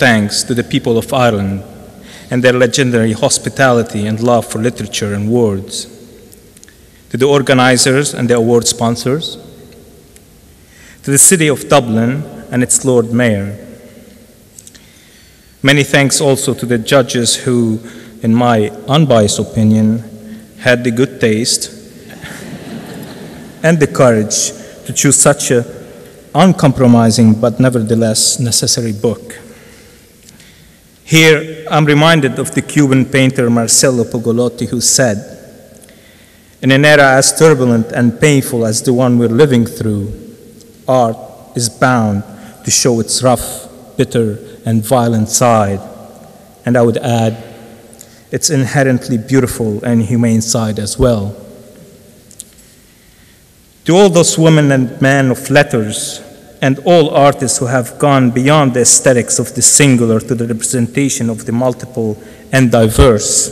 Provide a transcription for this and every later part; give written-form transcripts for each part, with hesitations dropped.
thanks to the people of Ireland and their legendary hospitality and love for literature and words, to the organizers and the award sponsors, to the City of Dublin and its Lord Mayor. Many thanks also to the judges who, in my unbiased opinion, had the good taste and the courage to choose such an uncompromising but nevertheless necessary book. Here, I'm reminded of the Cuban painter Marcello Pogolotti, who said, "In an era as turbulent and painful as the one we're living through, art is bound to show its rough, bitter, and violent side." And I would add, its inherently beautiful and humane side as well. To all those women and men of letters, and all artists who have gone beyond the aesthetics of the singular to the representation of the multiple and diverse,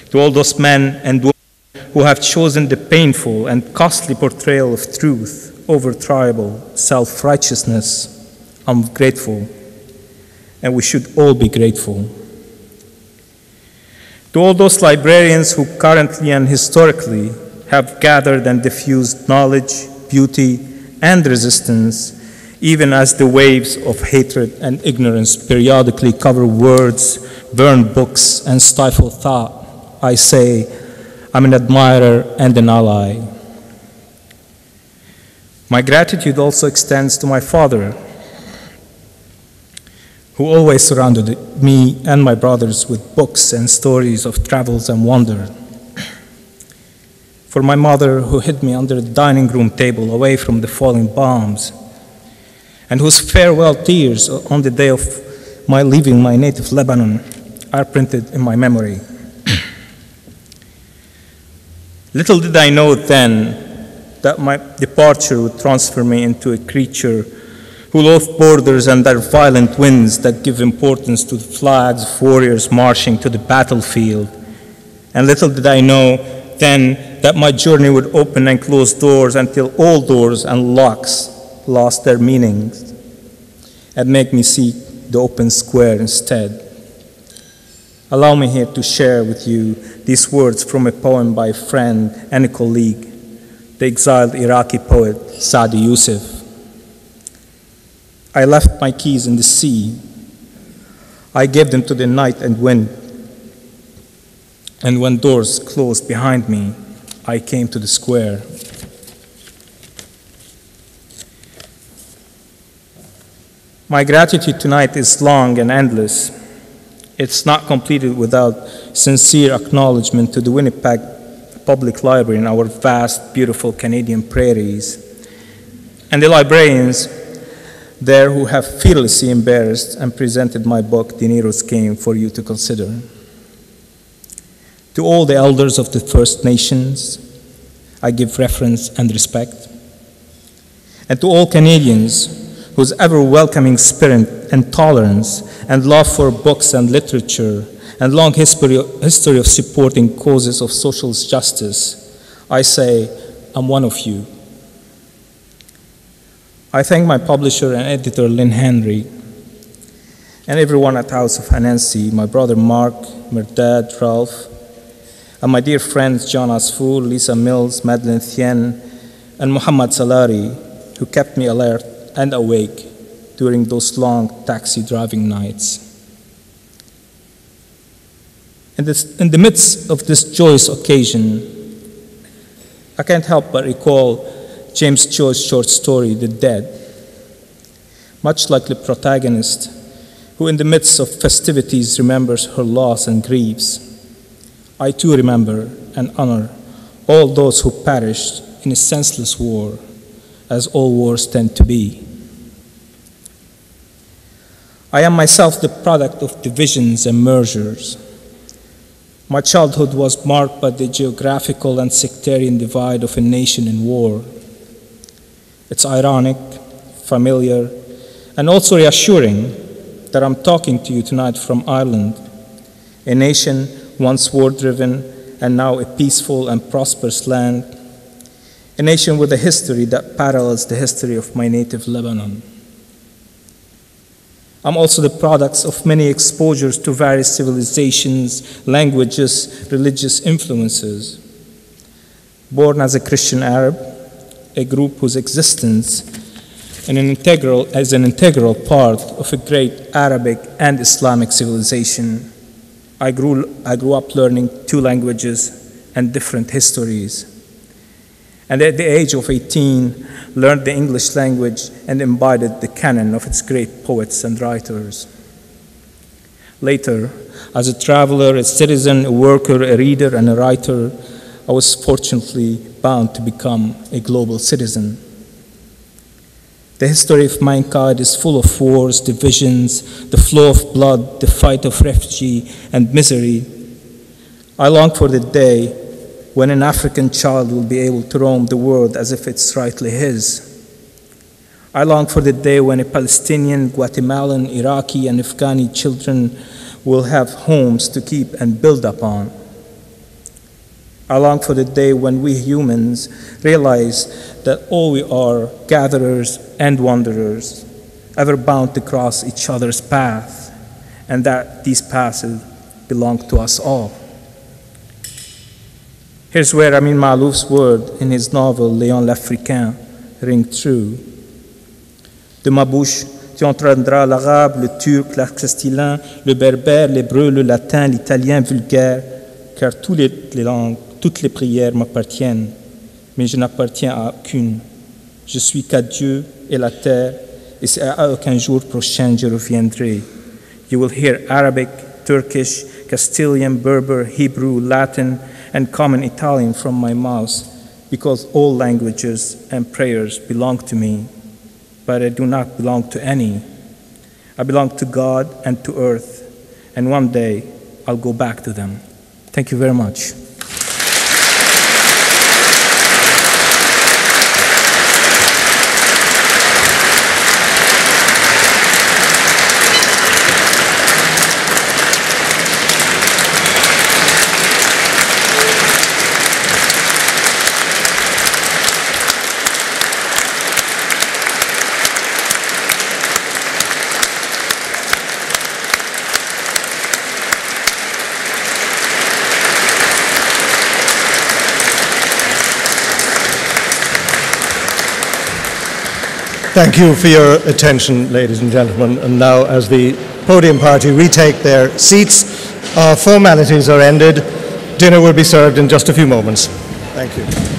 to all those men and women who have chosen the painful and costly portrayal of truth over tribal self-righteousness, I'm grateful, and we should all be grateful. To all those librarians who currently and historically have gathered and diffused knowledge, beauty, and resistance, even as the waves of hatred and ignorance periodically cover words, burn books, and stifle thought, I say, I'm an admirer and an ally. My gratitude also extends to my father, who always surrounded me and my brothers with books and stories of travels and wonder. For my mother, who hid me under the dining room table away from the falling bombs, and whose farewell tears on the day of my leaving my native Lebanon are printed in my memory. Little did I know then that my departure would transfer me into a creature who loathed borders and their violent winds that give importance to the flags of warriors marching to the battlefield. And little did I know then that my journey would open and close doors until all doors and locks lost their meanings and make me seek the open square instead. Allow me here to share with you these words from a poem by a friend and a colleague, the exiled Iraqi poet Saadi Youssef. I left my keys in the sea. I gave them to the night and wind. And when doors closed behind me, I came to the square. My gratitude tonight is long and endless. It's not completed without sincere acknowledgement to the Winnipeg Public Library in our vast, beautiful Canadian prairies, and the librarians there who have fearlessly embarrassed and presented my book, The Niro's Game, for you to consider. To all the elders of the First Nations, I give reverence and respect. And to all Canadians whose ever-welcoming spirit and tolerance and love for books and literature and long history of supporting causes of social justice, I say, I'm one of you. I thank my publisher and editor, Lynn Henry, and everyone at House of Anansi, my brother Mark, Merdad, Ralph, and my dear friends John Asfour, Lisa Mills, Madeleine Thien, and Muhammad Salari, who kept me alert and awake during those long taxi driving nights. In the midst of this joyous occasion, I can't help but recall James Joyce's short story, The Dead. Much like the protagonist, who in the midst of festivities remembers her loss and grieves, I too remember and honor all those who perished in a senseless war, as all wars tend to be. I am myself the product of divisions and mergers. My childhood was marked by the geographical and sectarian divide of a nation in war. It's ironic, familiar, and also reassuring that I'm talking to you tonight from Ireland, a nation once war-driven and now a peaceful and prosperous land, a nation with a history that parallels the history of my native Lebanon. I'm also the product of many exposures to various civilizations, languages, religious influences. Born as a Christian Arab, a group whose existence as an integral part of a great Arabic and Islamic civilization, I grew up learning 2 languages and different histories. And at the age of 18, learned the English language and imbibed the canon of its great poets and writers. Later, as a traveler, a citizen, a worker, a reader, and a writer, I was fortunately bound to become a global citizen. The history of mankind is full of wars, divisions, the flow of blood, the fight of refugee and misery. I long for the day when an African child will be able to roam the world as if it's rightly his. I long for the day when a Palestinian, Guatemalan, Iraqi, and Afghani children will have homes to keep and build upon. I long for the day when we humans realize that all we are gatherers and wanderers, ever bound to cross each other's path, and that these paths belong to us all. Here's where Amin Maalouf's word in his novel Léon l'Africain ring true. De ma bouche, tu entendras l'arabe, le turc, l'arc-castillan, le berbère, l'hébreu, le latin, l'italien vulgaire, car toutes les langues, toutes les prières m'appartiennent, mais je n'appartiens à aucune. Je suis qu'à Dieu et la terre, et c'est à aucun jour prochain je reviendrai. You will hear Arabic, Turkish, Castilian, Berber, Hebrew, Latin, and common Italian from my mouth, because all languages and prayers belong to me, but I do not belong to any. I belong to God and to earth, and one day I'll go back to them. Thank you very much. Thank you for your attention, ladies and gentlemen. And now, as the podium party retake their seats, our formalities are ended. Dinner will be served in just a few moments. Thank you.